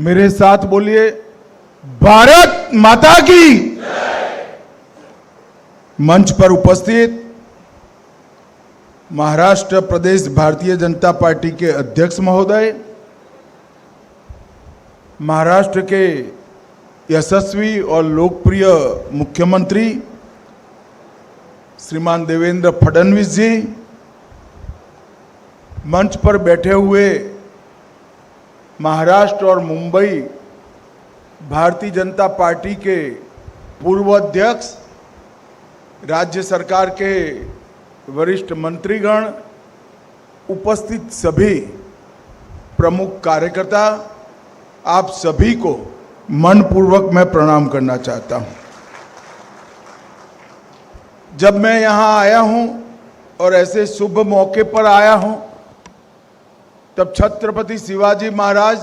मेरे साथ बोलिए, भारत माता की। मंच पर उपस्थित महाराष्ट्र प्रदेश भारतीय जनता पार्टी के अध्यक्ष महोदय, महाराष्ट्र के यशस्वी और लोकप्रिय मुख्यमंत्री श्रीमान देवेंद्र फडणवीस जी, मंच पर बैठे हुए महाराष्ट्र और मुंबई भारतीय जनता पार्टी के पूर्व अध्यक्ष, राज्य सरकार के वरिष्ठ मंत्रीगण, उपस्थित सभी प्रमुख कार्यकर्ता, आप सभी को मनपूर्वक मैं प्रणाम करना चाहता हूं। जब मैं यहां आया हूं और ऐसे शुभ मौके पर आया हूं, तब छत्रपति शिवाजी महाराज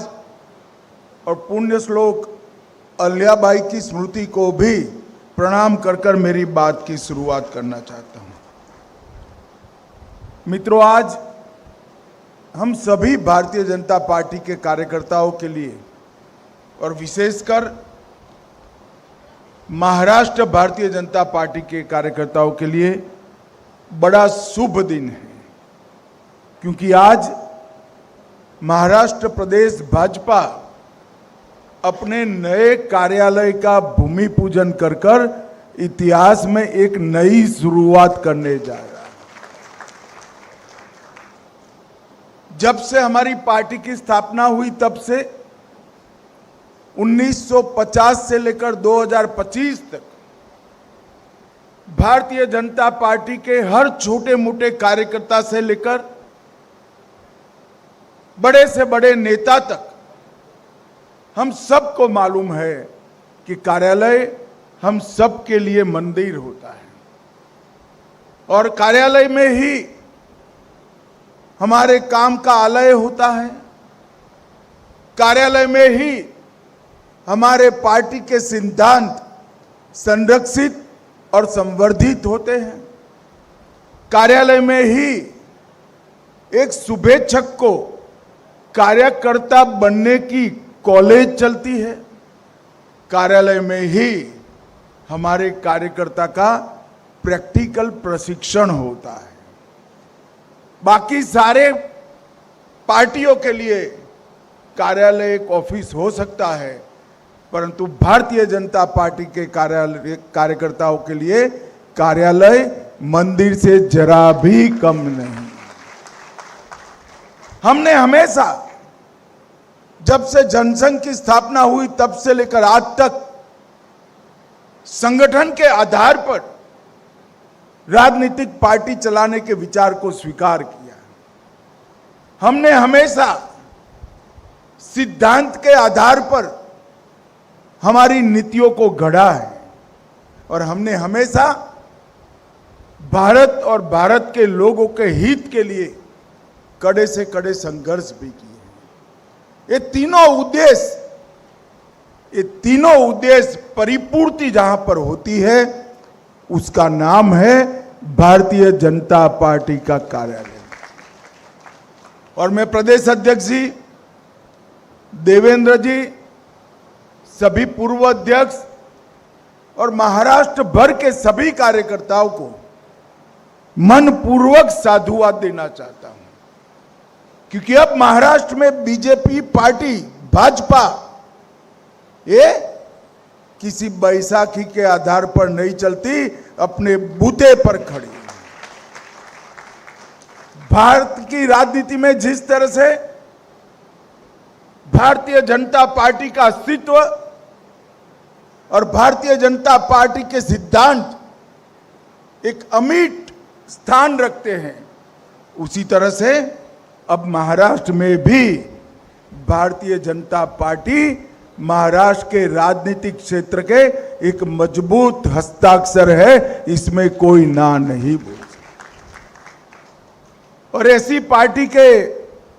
और पुण्य श्लोक अहिल्याबाई की स्मृति को भी प्रणाम कर मेरी बात की शुरुआत करना चाहता हूं। मित्रों, आज हम सभी भारतीय जनता पार्टी के कार्यकर्ताओं के लिए और विशेषकर महाराष्ट्र भारतीय जनता पार्टी के कार्यकर्ताओं के लिए बड़ा शुभ दिन है, क्योंकि आज महाराष्ट्र प्रदेश भाजपा अपने नए कार्यालय का भूमि पूजन कर इतिहास में एक नई शुरुआत करने जा रहा है। जब से हमारी पार्टी की स्थापना हुई, तब से 1950 से लेकर 2025 तक भारतीय जनता पार्टी के हर छोटे मोटे कार्यकर्ता से लेकर बड़े से बड़े नेता तक हम सबको मालूम है कि कार्यालय हम सब के लिए मंदिर होता है, और कार्यालय में ही हमारे काम का आलय होता है। कार्यालय में ही हमारे पार्टी के सिद्धांत संरक्षित और संवर्धित होते हैं। कार्यालय में ही एक शुभेच्छक को कार्यकर्ता बनने की कॉलेज चलती है। कार्यालय में ही हमारे कार्यकर्ता का प्रैक्टिकल प्रशिक्षण होता है। बाकी सारे पार्टियों के लिए कार्यालय एक ऑफिस हो सकता है, परंतु भारतीय जनता पार्टी के कार्यकर्ताओं के लिए कार्यालय मंदिर से जरा भी कम नहीं। हमने हमेशा, जब से जनसंघ की स्थापना हुई तब से लेकर आज तक, संगठन के आधार पर राजनीतिक पार्टी चलाने के विचार को स्वीकार किया। हमने हमेशा सिद्धांत के आधार पर हमारी नीतियों को गढ़ा है, और हमने हमेशा भारत और भारत के लोगों के हित के लिए कड़े से कड़े संघर्ष भी किए। ये तीनों उद्देश्य परिपूर्ति जहां पर होती है, उसका नाम है भारतीय जनता पार्टी का कार्यालय। और मैं प्रदेश अध्यक्ष जी देवेंद्र जी, सभी पूर्व अध्यक्ष और महाराष्ट्र भर के सभी कार्यकर्ताओं को मनपूर्वक साधुवाद देना चाहता हूं, क्योंकि अब महाराष्ट्र में बीजेपी पार्टी, भाजपा, ये किसी बैसाखी के आधार पर नहीं चलती, अपने बूते पर खड़ी। भारत की राजनीति में जिस तरह से भारतीय जनता पार्टी का अस्तित्व और भारतीय जनता पार्टी के सिद्धांत एक अमिट स्थान रखते हैं, उसी तरह से अब महाराष्ट्र में भी भारतीय जनता पार्टी महाराष्ट्र के राजनीतिक क्षेत्र के एक मजबूत हस्ताक्षर है, इसमें कोई ना नहीं बोल सकता। और ऐसी पार्टी के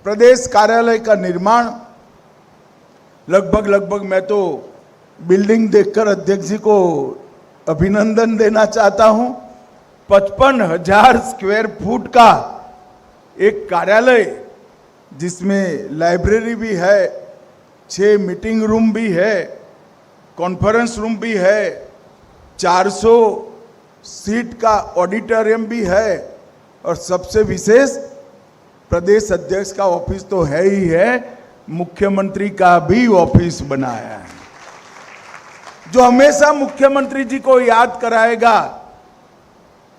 प्रदेश कार्यालय का निर्माण लगभग मैं तो बिल्डिंग देखकर अध्यक्ष जी को अभिनंदन देना चाहता हूं। 55,000 स्क्वायर फुट का एक कार्यालय, जिसमें लाइब्रेरी भी है, 6 मीटिंग रूम भी है, कॉन्फ्रेंस रूम भी है, 400 सीट का ऑडिटोरियम भी है, और सबसे विशेष प्रदेश अध्यक्ष का ऑफिस तो है ही है, मुख्यमंत्री का भी ऑफिस बनाया है, जो हमेशा मुख्यमंत्री जी को याद कराएगा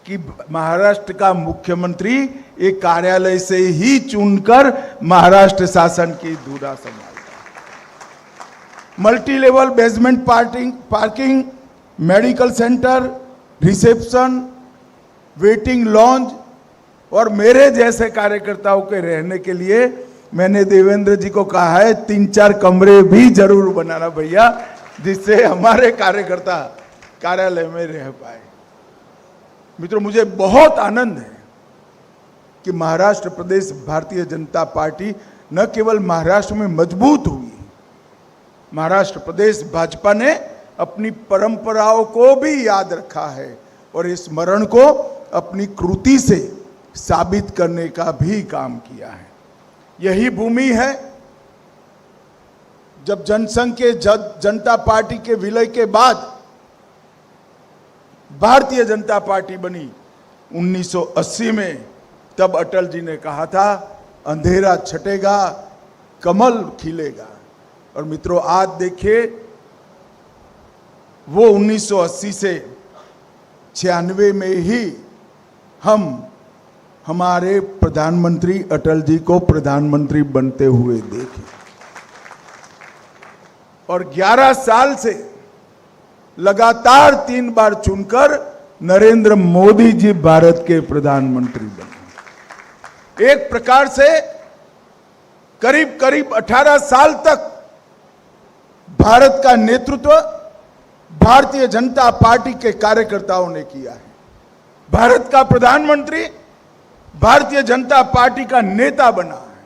कि महाराष्ट्र का मुख्यमंत्री एक कार्यालय से ही चुनकर महाराष्ट्र शासन की धुरा संभालता है। Multi level basement parking, medical centre, reception, waiting lounge और मेरे जैसे कार्यकर्ताओं के रहने के लिए मैंने देवेंद्र जी को कहा है 3-4 कमरे भी जरूर बनाना भैया, जिससे हमारे कार्यकर्ता कार्यालय में रह पाए। मित्रों, मुझे बहुत आनंद है कि महाराष्ट्र प्रदेश भारतीय जनता पार्टी न केवल महाराष्ट्र में मजबूत हुई, महाराष्ट्र प्रदेश भाजपा ने अपनी परंपराओं को भी याद रखा है और इस स्मरण को अपनी कृति से साबित करने का भी काम किया है। यही भूमि है जब जनसंघ के जनता पार्टी के विलय के बाद भारतीय जनता पार्टी बनी 1980 में, तब अटल जी ने कहा था अंधेरा छटेगा, कमल खिलेगा। और मित्रों, आज देखिए वो 1980 से 96 में ही हम हमारे प्रधानमंत्री अटल जी को प्रधानमंत्री बनते हुए देखे, और 11 साल से लगातार 3 बार चुनकर नरेंद्र मोदी जी भारत के प्रधानमंत्री बने। एक प्रकार से करीब करीब 18 साल तक भारत का नेतृत्व भारतीय जनता पार्टी के कार्यकर्ताओं ने किया है। भारत का प्रधानमंत्री भारतीय जनता पार्टी का नेता बना है।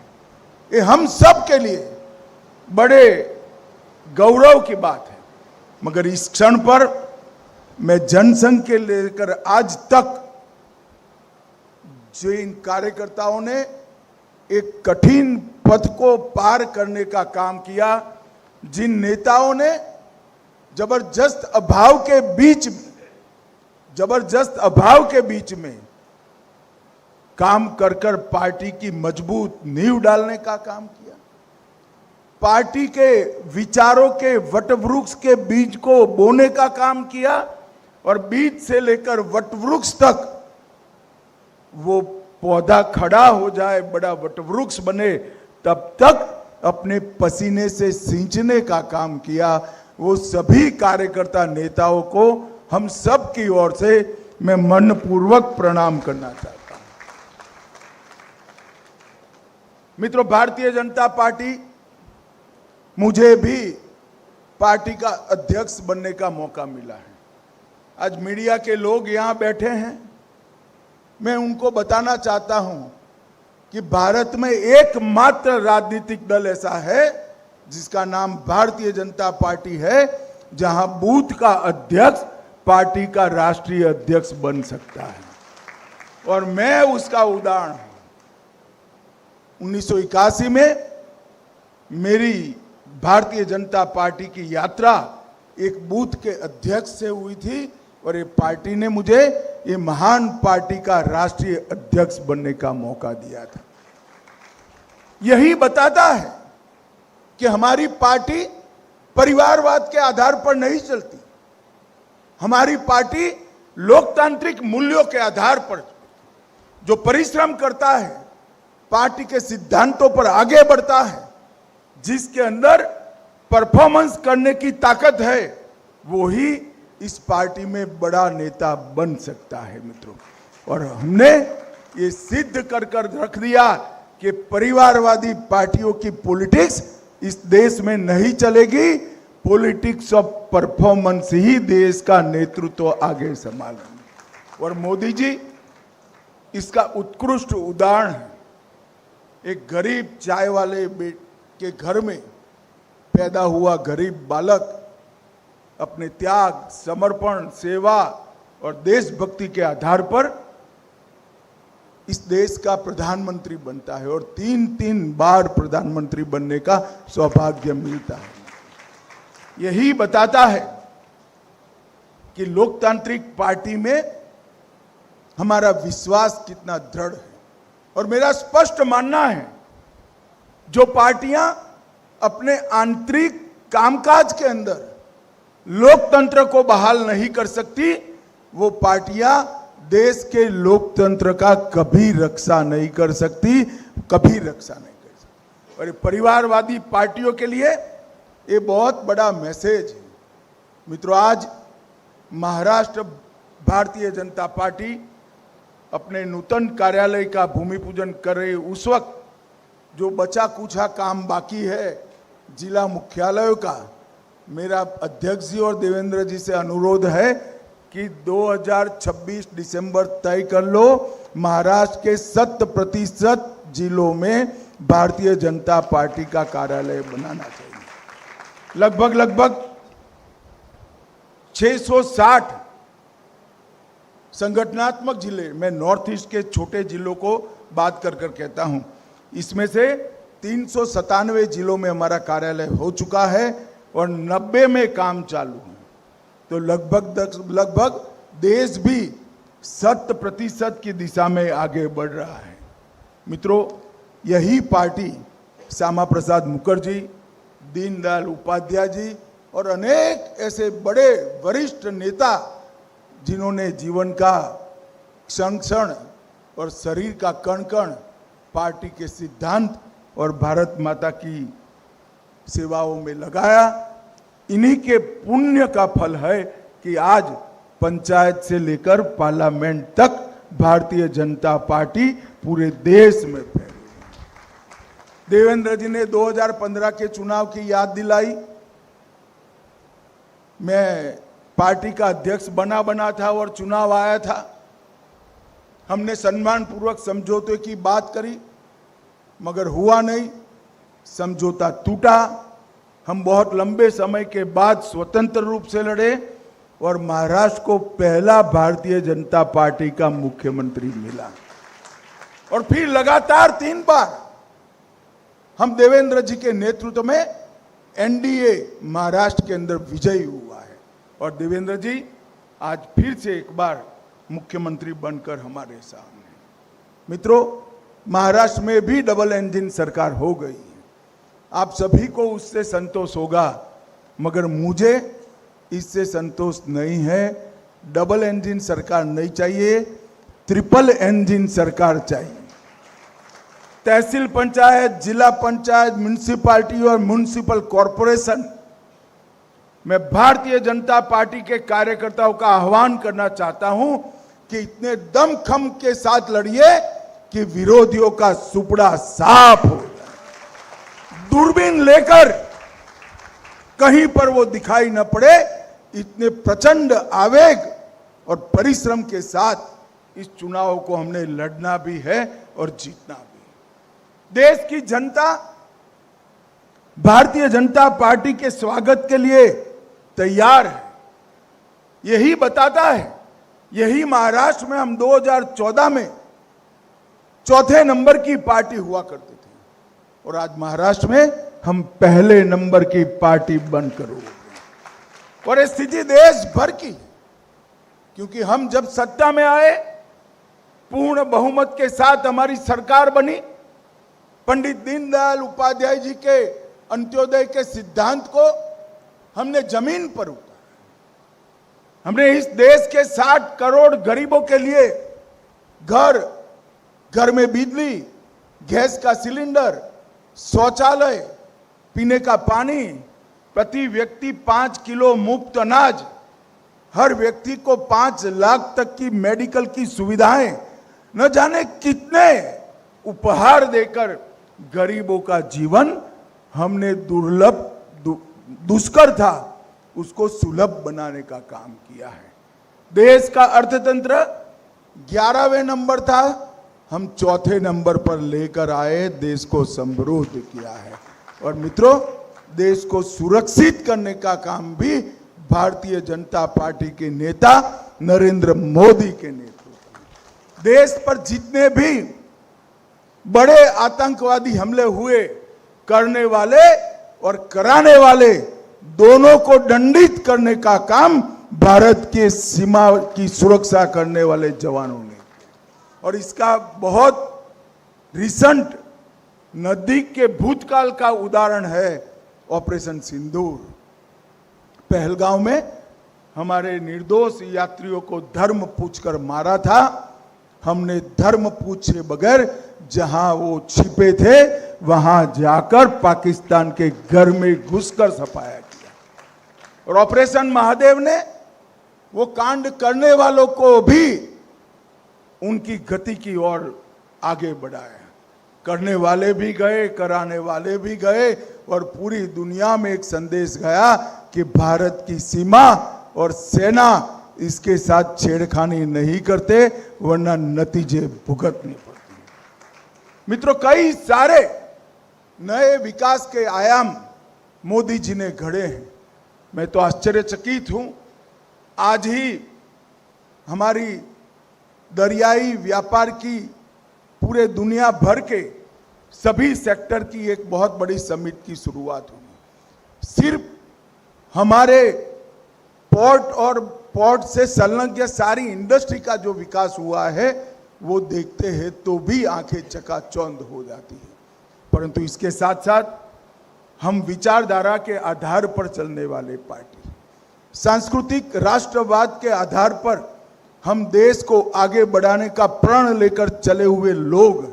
ये हम सब के लिए बड़े गौरव की बात है। मगर इस क्षण पर मैं जनसंघ के लेकर आज तक जो इन कार्यकर्ताओं ने एक कठिन पथ को पार करने का काम किया, जिन नेताओं ने जबरदस्त अभाव के बीच में काम कर कर पार्टी की मजबूत नींव डालने का काम किया, पार्टी के विचारों के वटवृक्ष के बीज को बोने का काम किया, और बीज से लेकर वटवृक्ष तक वो पौधा खड़ा हो जाए, बड़ा वटवृक्ष बने, तब तक अपने पसीने से सींचने का काम किया। वो सभी कार्यकर्ता नेताओं को हम सब की ओर से मैं मनपूर्वक प्रणाम करना चाहता हूं। मित्रों, भारतीय जनता पार्टी, मुझे भी पार्टी का अध्यक्ष बनने का मौका मिला है। आज मीडिया के लोग यहां बैठे हैं, मैं उनको बताना चाहता हूं कि भारत में एकमात्र राजनीतिक दल ऐसा है जिसका नाम भारतीय जनता पार्टी है, जहां बूथ का अध्यक्ष पार्टी का राष्ट्रीय अध्यक्ष बन सकता है, और मैं उसका उदाहरण हूं। 1981 में मेरी भारतीय जनता पार्टी की यात्रा एक बूथ के अध्यक्ष से हुई थी, और ये पार्टी ने मुझे ये महान पार्टी का राष्ट्रीय अध्यक्ष बनने का मौका दिया था। यही बताता है कि हमारी पार्टी परिवारवाद के आधार पर नहीं चलती, हमारी पार्टी लोकतांत्रिक मूल्यों के आधार पर जो परिश्रम करता है, पार्टी के सिद्धांतों पर आगे बढ़ता है, जिसके अंदर परफॉर्मेंस करने की ताकत है, वो ही इस पार्टी में बड़ा नेता बन सकता है मित्रों। और हमने ये सिद्ध कर रख दिया कि परिवारवादी पार्टियों की पॉलिटिक्स इस देश में नहीं चलेगी, पॉलिटिक्स ऑफ परफॉर्मेंस ही देश का नेतृत्व आगे संभालेंगे। और मोदी जी इसका उत्कृष्ट उदाहरण है। एक गरीब चाय वाले के घर में पैदा हुआ गरीब बालक अपने त्याग, समर्पण, सेवा और देशभक्ति के आधार पर इस देश का प्रधानमंत्री बनता है और 3-3 बार प्रधानमंत्री बनने का सौभाग्य मिलता है। यही बताता है कि लोकतांत्रिक पार्टी में हमारा विश्वास कितना दृढ़ है। और मेरा स्पष्ट मानना है, जो पार्टियां अपने आंतरिक कामकाज के अंदर लोकतंत्र को बहाल नहीं कर सकती, वो पार्टियां देश के लोकतंत्र का कभी रक्षा नहीं कर सकती, कभी रक्षा नहीं कर सकती। और परिवारवादी पार्टियों के लिए ये बहुत बड़ा मैसेज है। मित्रों, आज महाराष्ट्र भारतीय जनता पार्टी अपने नूतन कार्यालय का भूमि पूजन कर रही, उस वक्त जो बचा कुछा काम बाकी है जिला मुख्यालयों का, मेरा अध्यक्ष जी और देवेंद्र जी से अनुरोध है कि 2026 दिसंबर तय कर लो, महाराष्ट्र के 100% जिलों में भारतीय जनता पार्टी का कार्यालय बनाना चाहिए। लगभग 660 संगठनात्मक जिले, मैं नॉर्थ ईस्ट के छोटे जिलों को बात कर कहता हूं, इसमें से 397 जिलों में हमारा कार्यालय हो चुका है और 90 में काम चालू है। तो लगभग देश भी 100% की दिशा में आगे बढ़ रहा है। मित्रों, यही पार्टी श्यामा प्रसाद मुखर्जी, दीनदयाल उपाध्याय जी और अनेक ऐसे बड़े वरिष्ठ नेता, जिन्होंने जीवन का क्षण क्षण और शरीर का कण कण पार्टी के सिद्धांत और भारत माता की सेवाओं में लगाया, इन्हीं के पुण्य का फल है कि आज पंचायत से लेकर पार्लियामेंट तक भारतीय जनता पार्टी पूरे देश में फैली। देवेंद्र जी ने 2015 के चुनाव की याद दिलाई। मैं पार्टी का अध्यक्ष बना था और चुनाव आया था। हमने सम्मानपूर्वक समझौते की बात करी, मगर हुआ नहीं, समझौता टूटा। हम बहुत लंबे समय के बाद स्वतंत्र रूप से लड़े और महाराष्ट्र को पहला भारतीय जनता पार्टी का मुख्यमंत्री मिला। और फिर लगातार 3 बार हम देवेंद्र जी के नेतृत्व में एनडीए महाराष्ट्र के अंदर विजयी हुआ है और देवेंद्र जी आज फिर से एक बार मुख्यमंत्री बनकर हमारे सामने। मित्रों, महाराष्ट्र में भी डबल इंजन सरकार हो गई है। आप सभी को उससे संतोष होगा, मगर मुझे इससे संतोष नहीं है। डबल इंजन सरकार नहीं चाहिए, ट्रिपल इंजन सरकार चाहिए। तहसील पंचायत, जिला पंचायत, म्युनिसिपैलिटी और म्युनिसिपल कॉरपोरेशन मैं भारतीय जनता पार्टी के कार्यकर्ताओं का आह्वान करना चाहता हूं कि इतने दमखम के साथ लड़िए कि विरोधियों का सुपड़ा साफ हो जाए। दूरबीन लेकर कहीं पर वो दिखाई न पड़े, इतने प्रचंड आवेग और परिश्रम के साथ इस चुनाव को हमने लड़ना भी है और जीतना भी। देश की जनता भारतीय जनता पार्टी के स्वागत के लिए तैयार है। यही बताता है, यही महाराष्ट्र में हम 2014 में 4थे नंबर की पार्टी हुआ करते थे और आज महाराष्ट्र में हम पहले नंबर की पार्टी बनकर हो गए। और ये स्थिति देश भर की, क्योंकि हम जब सत्ता में आए, पूर्ण बहुमत के साथ हमारी सरकार बनी। पंडित दीनदयाल उपाध्याय जी के अंत्योदय के सिद्धांत को हमने जमीन पर उतारा। हमने इस देश के 60 करोड़ गरीबों के लिए घर में बिजली, गैस का सिलेंडर, शौचालय, पीने का पानी, प्रति व्यक्ति 5 किलो मुफ्त अनाज, हर व्यक्ति को 5 लाख तक की मेडिकल की सुविधाएं, न जाने कितने उपहार देकर गरीबों का जीवन हमने दुष्कर था उसको सुलभ बनाने का काम किया है। देश का अर्थतंत्र 11वें नंबर था, हम 4थे नंबर पर लेकर आए, देश को समृद्ध किया है। और मित्रों, देश को सुरक्षित करने का काम भी भारतीय जनता पार्टी के नेता नरेंद्र मोदी के नेतृत्व में। देश पर जितने भी बड़े आतंकवादी हमले हुए, करने वाले और कराने वाले दोनों को दंडित करने का काम भारत के सीमा की सुरक्षा करने वाले जवानों ने। और इसका बहुत रिसेंट नजदीक के भूतकाल का उदाहरण है ऑपरेशन सिंदूर। पहलगांव में हमारे निर्दोष यात्रियों को धर्म पूछकर मारा था। हमने धर्म पूछे बगैर जहां वो छिपे थे वहां जाकर पाकिस्तान के घर में घुसकर सफाया किया। और ऑपरेशन महादेव ने वो कांड करने वालों को भी उनकी गति की ओर आगे बढ़ाया। करने वाले भी गए, कराने वाले भी गए और पूरी दुनिया में एक संदेश गया कि भारत की सीमा और सेना इसके साथ छेड़खानी नहीं करते, वरना नतीजे भुगतने पड़ते। मित्रों, कई सारे नए विकास के आयाम मोदी जी ने गढ़े हैं। मैं तो आश्चर्यचकित हूं। आज ही हमारी दरियाई व्यापार की पूरे दुनिया भर के सभी सेक्टर की एक बहुत बड़ी समिट की शुरुआत हुई। सिर्फ हमारे पोर्ट और पोर्ट से संलग्न सारी इंडस्ट्री का जो विकास हुआ है वो देखते हैं तो भी आंखें चकाचौंध हो जाती है। परंतु इसके साथ साथ हम विचारधारा के आधार पर चलने वाले पार्टी, सांस्कृतिक राष्ट्रवाद के आधार पर हम देश को आगे बढ़ाने का प्रण लेकर चले हुए लोग।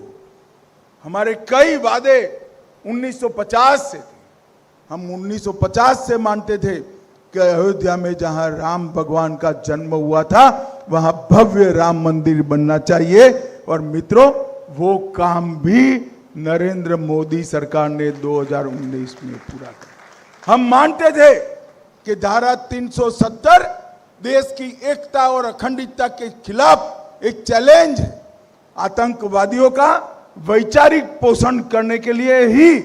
हमारे कई वादे 1950 से थे। हम 1950 से मानते थे कि अयोध्या में जहां राम भगवान का जन्म हुआ था वहां भव्य राम मंदिर बनना चाहिए। और मित्रों, वो काम भी नरेंद्र मोदी सरकार ने 2019 में पूरा किया। हम मानते थे कि धारा 370 देश की एकता और अखंडता के खिलाफ एक चैलेंज है। आतंकवादियों का वैचारिक पोषण करने के लिए ही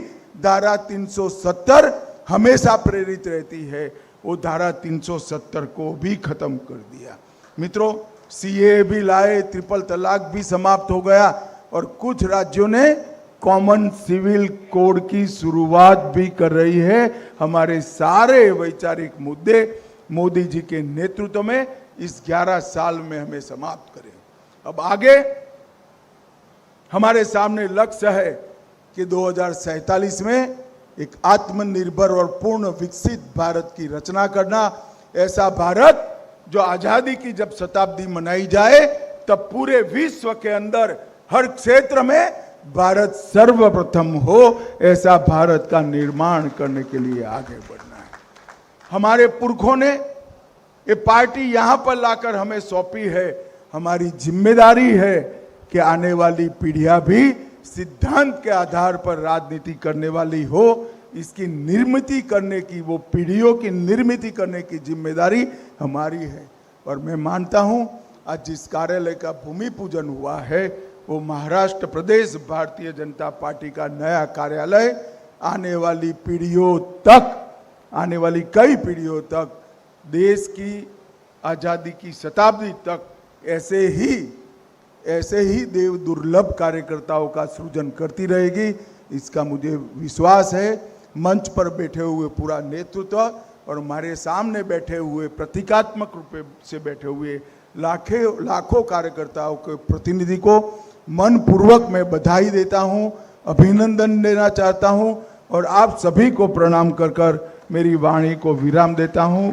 धारा 370 हमेशा प्रेरित रहती है। वो धारा 370 को भी खत्म कर दिया। मित्रों, सीए भी लाए, ट्रिपल तलाक भी समाप्त हो गया और कुछ राज्यों ने कॉमन सिविल कोड की शुरुआत भी कर रही है। हमारे सारे वैचारिक मुद्दे मोदी जी के नेतृत्व में इस 11 साल में हमें समाप्त करें। अब आगे हमारे सामने लक्ष्य है कि 2047 में एक आत्मनिर्भर और पूर्ण विकसित भारत की रचना करना। ऐसा भारत जो आजादी की जब शताब्दी मनाई जाए तब पूरे विश्व के अंदर हर क्षेत्र में भारत सर्वप्रथम हो, ऐसा भारत का निर्माण करने के लिए आगे बढ़ना है। हमारे पुरखों ने ये पार्टी यहां पर लाकर हमें सौंपी है। हमारी जिम्मेदारी है कि आने वाली पीढ़ियां भी सिद्धांत के आधार पर राजनीति करने वाली हो। इसकी निर्मिति करने की, वो पीढ़ियों की निर्मिति करने की जिम्मेदारी हमारी है। और मैं मानता हूं आज जिस कार्यालय का भूमि पूजन हुआ है वो महाराष्ट्र प्रदेश भारतीय जनता पार्टी का नया कार्यालय आने वाली पीढ़ियों तक, आने वाली कई पीढ़ियों तक, देश की आज़ादी की शताब्दी तक ऐसे ही देव दुर्लभ कार्यकर्ताओं का सृजन करती रहेगी। इसका मुझे विश्वास है। मंच पर बैठे हुए पूरा नेतृत्व और हमारे सामने बैठे हुए प्रतीकात्मक रूप से बैठे हुए लाखों कार्यकर्ताओं के प्रतिनिधि को मनपूर्वक मैं बधाई देता हूं, अभिनंदन देना चाहता हूं और आप सभी को प्रणाम कर मेरी वाणी को विराम देता हूं।